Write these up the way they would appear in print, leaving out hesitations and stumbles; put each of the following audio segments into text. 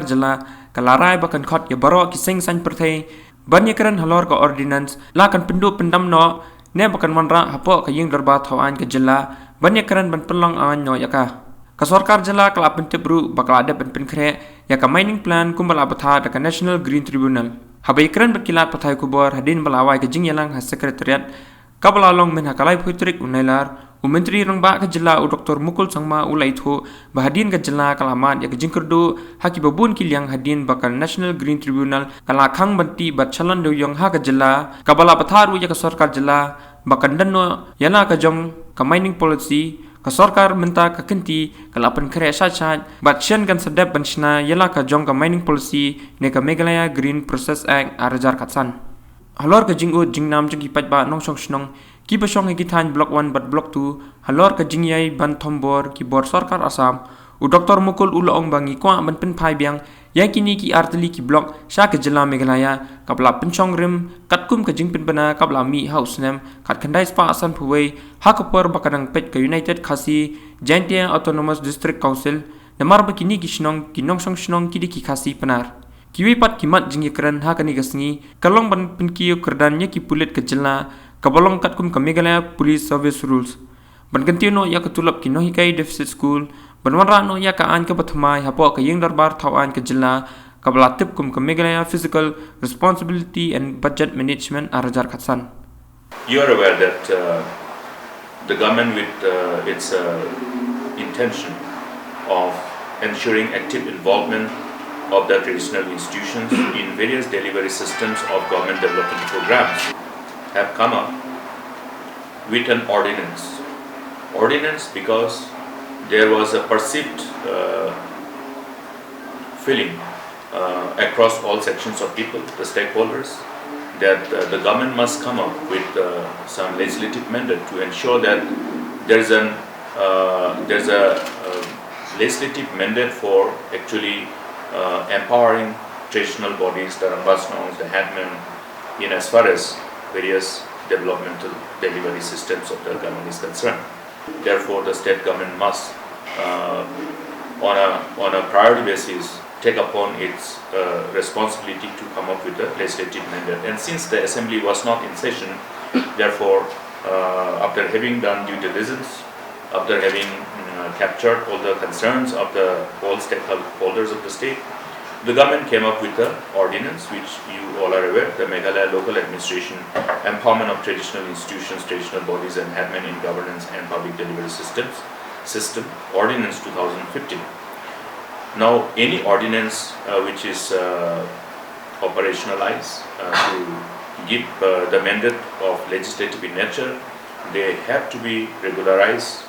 Jylla kalarai bakan khot ya baro ki sing san perthei banyakran halor ka ordinance la kan pendu pendam no ne bakan manra hapo ka ying darba thawan ka Jylla banyakran ban Pynlong an no yaka ka Sorkar Jylla kala pentebru bakal ada pen khre ya ka mining plan kumbal abatha da ka National Green Tribunal habai kran bakilat pathai kubor hadin balawai ka jingyalang ha secretariat kabalalong men hakalai putrik unailar Menteri Rangba ke Jylla Dr. Mukul Sangma ulai thu bahadin ke Jylla kalamat ya ke jingkerdu haki babun kilyang hadin bakal National Green Tribunal kala khang banti bat chalan do yong ha ke Jylla kabala patharu ya ke Sorkar Jylla bakal danno yana ka jong ka mining policy ka Sorkar menta ka kenti kala pen khre sha bat chen kan sedap banchna yala ka jong ka mining policy ne ka Meghalaya Green Process Act arajar khatsan halor ka jingu jingnam jingi patba nong song snong ki basong ki than block 1 bat block 2 halor ka jingyai ban thombor ki bor Sorkar Assam Dr. Mukul ulong bangi kwa ban pen phai biang ya kini ki artli ki block sha ka Jylla Meghalaya kapla penchong rim katkum ka jingpin bana kapla mi house nem kat khandai spa asan phuwei hakapor bakanang pet ka United Khasi Jaintia Autonomous District Council namar ba kini ki shnong ki nongsong shnong ki ki khasi penar kiwi pat kimat jingi kran ha kani gasngi kalong ban pinkiyo kerdannya ki pulit ke Jylla kabalong katkum ka Meghalaya Police Service Rules ban kantino ya ketulap ki nohikai deficit school ban wanra no ya ka an ka pathamai hapo ka yeng darbar thawan ke Jylla kabala tipkum ka Meghalaya Physical Responsibility and Budget Management arajar khatsan. You are aware that the government with its intention of ensuring active involvement of the traditional institutions in various delivery systems of government development programs have come up with an ordinance. Ordinance because there was a perceived feeling across all sections of people, the stakeholders, that the government must come up with some legislative mandate to ensure that there's a legislative mandate for actually empowering traditional bodies, the Rambasnongs, the headmen, in as far as various developmental delivery systems of the government is concerned. Therefore, the state government must, on a priority basis, take upon its responsibility to come up with a legislative mandate. And since the assembly was not in session, therefore, after having done due diligence, after having captured all the concerns of the all stakeholders of the state, the government came up with the ordinance, which you all are aware, the Meghalaya Local Administration Empowerment of Traditional Institutions, Traditional Bodies and Headmen in Governance and Public Delivery System, Ordinance 2015. Now, any ordinance which is operationalized to give the mandate of legislative in nature, they have to be regularized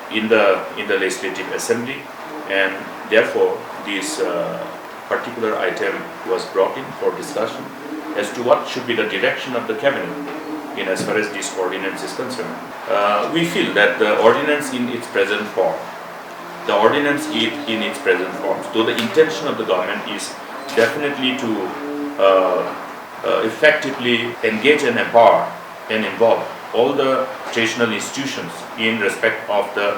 in the legislative assembly, and therefore this particular item was brought in for discussion as to what should be the direction of the cabinet in as far as this ordinance is concerned. We feel that the ordinance in its present form, though the intention of the government is definitely to effectively engage and empower and involve all the traditional institutions in respect of the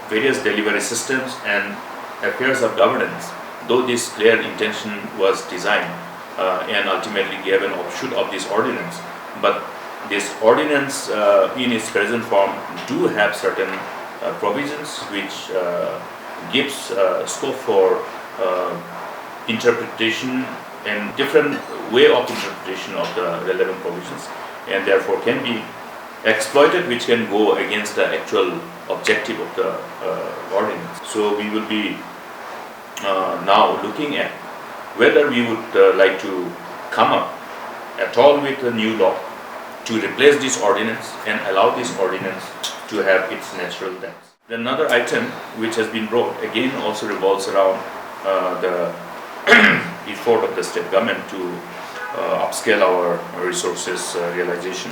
various delivery systems and affairs of governance, though this clear intention was designed and ultimately gave an offshoot of this ordinance. But this ordinance in its present form do have certain provisions which gives scope for interpretation and different way of interpretation of the relevant provisions, and therefore can be exploited, which can go against the actual objective of the ordinance. So we will be now looking at whether we would like to come up at all with a new law to replace this ordinance and allow this ordinance to have its natural depth. Another item which has been brought again also revolves around the effort of the state government to upscale our resources realization,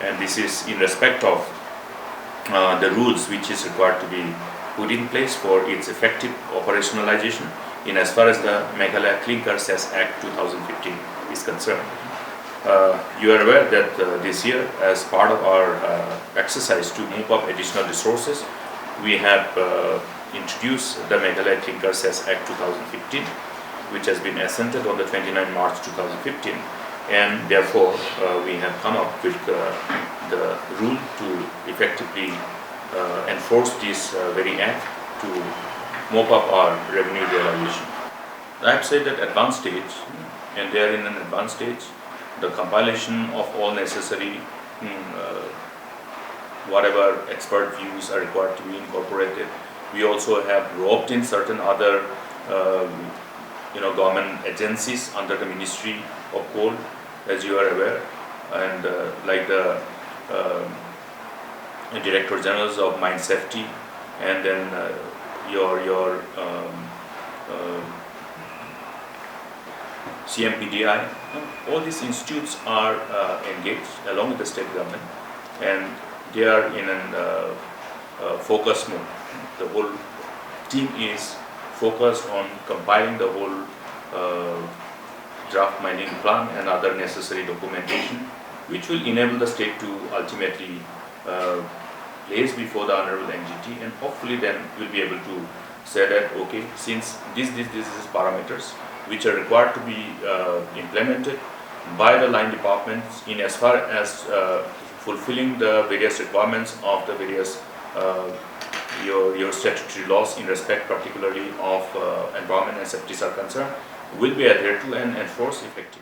and this is in respect of the rules which is required to be put in place for its effective operationalization in as far as the Meghalaya Clinker Cess Act 2015 is concerned. You are aware that this year, as part of our exercise to move up additional resources, we have introduce the Meghalaya Clinker Cess Act 2015, which has been assented on the 29 March 2015, and therefore we have come up with the rule to effectively enforce this very act to mop up our revenue realization. I have said that advanced stage, and they are in an advanced stage. The compilation of all necessary whatever expert views are required to be incorporated. We also have roped in certain other government agencies under the Ministry of Coal, as you are aware, and like the Director Generals of Mine Safety, and then your CMPDI. All these institutes are engaged along with the state government, and they are in a focus mode. The whole team is focused on compiling the whole draft mining plan and other necessary documentation, which will enable the state to ultimately place before the Honorable NGT, and hopefully then we'll be able to say that, okay, since this is parameters which are required to be implemented by the line departments in as far as fulfilling the various requirements of the various your statutory laws in respect particularly of environment and safety are concerned, will be adhered to and enforced effectively.